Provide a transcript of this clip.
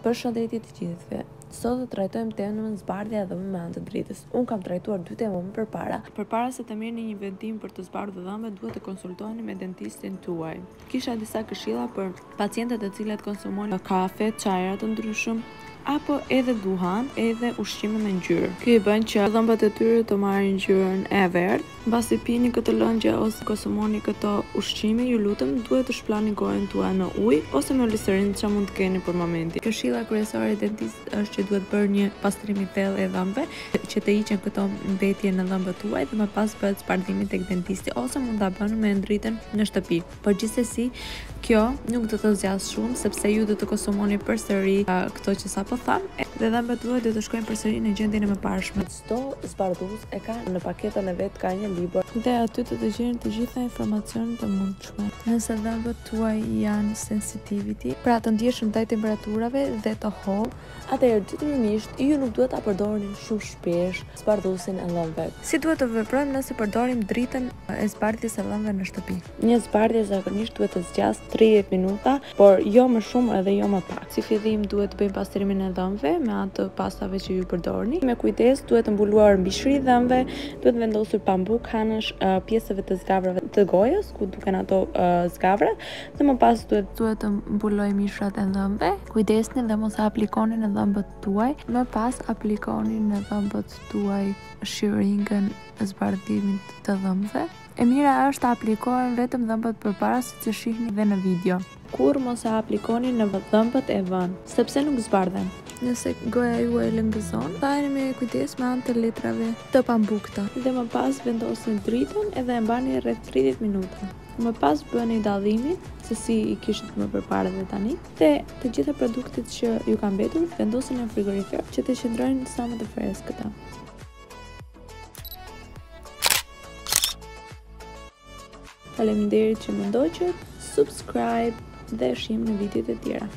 Përshëndetje të gjithëve. Sot do trajtojmë temën zbardhja dhe vëmendja e dritës. Unë kam trajtuar 2 tema më përpara. Përpara se të merrni një vendim për të zbardhur dhëmbët, duhet të konsultoheni me dentistin tuaj. Kisha disa këshilla për pacientët të cilët konsumojnë kafe, çajra të ndryshëm apo edhe duhan, edhe ushqime me ngjyrë. Ky i bën që dhëmbët e tyre të marrin ngjyrën e verdhë. Mbasi pini këtë lëngje ose konsumoni këto ushqime, ju lutem duhet të shplani gojën tuaj në ujë ose me glicerin që mund të keni për momentin. Këshilla kryesore e dentistit është që duhet bërë një pastrim i thellë e dhëmbëve që të hiqen këto mbetje në dhëmbët tuaj dhe më pas bëhet zbardhimi tek dentisti ose mund ta bëni me ndritën në shtëpi. Por gjithsesi, kjo nuk do të zgjasë shumë sepse ju do të konsumoni përsëri këto që sapo tham dhe dhëmbët tuaj do të shkojnë përsëri në gjendjen e mëparshme. Çdo zbardhues e ka në paketën e vet ka një libër dhe aty do të gjeni të gjitha informacionet e mundshme. Nëse dhëmbët tuaj janë sensitivity, pra të ndjeshëm ndaj temperaturave dhe të hollë, atëherë detyrimisht ju nuk duhet ta përdorni shumë shpesh zbardhuesin e dhëmbëve. Si duhet të veprojmë nëse përdorim dritën e zbardhjes së dhëmbëve në shtëpi? Një zbardhje zakonisht duhet të zgjas 30 minuta, por jo më shumë edhe jo më pak. Si fillim duhet të bëjmë pastrimin e dhëmbëve me anë të pastave që ju përdorni. Me kujdes duhet të mbuluar mbishri i dhëmbëve, duhet vendosur pambuk hanësh pjesëve të zgavrave të gojës, ku duken ato zgavrat, dhe më pas duhet të mbuloj mishrat e dhëmbëve. Kujdesni dhe mos aplikoni në dhëmbët tuaj. Më pas aplikoni në dhëmbët tuaj shiringën e zbardhimit të dhëmbëve. E mira është të aplikojnë vetëm dhëmbët përpara siç e shihni dhe në video. Kur mos e aplikoni në dhëmbët e vënë, sepse nuk zbardhen. Nëse goja juaj lëngëzon, thajeni me kujdes me anë të letrave të pambukta dhe më pas vendosni dritën edhe e mbani rreth 30 minuta. Më pas bëni dallimin se si i kishit më përpara dhe tani dhe të gjitha produktet që ju kanë mbetur vendosni në frigorifer që të qëndrojnë sa më të freskëta. Faleminderit që më ndoqët, subscribe dhe shihim në videot e tjera.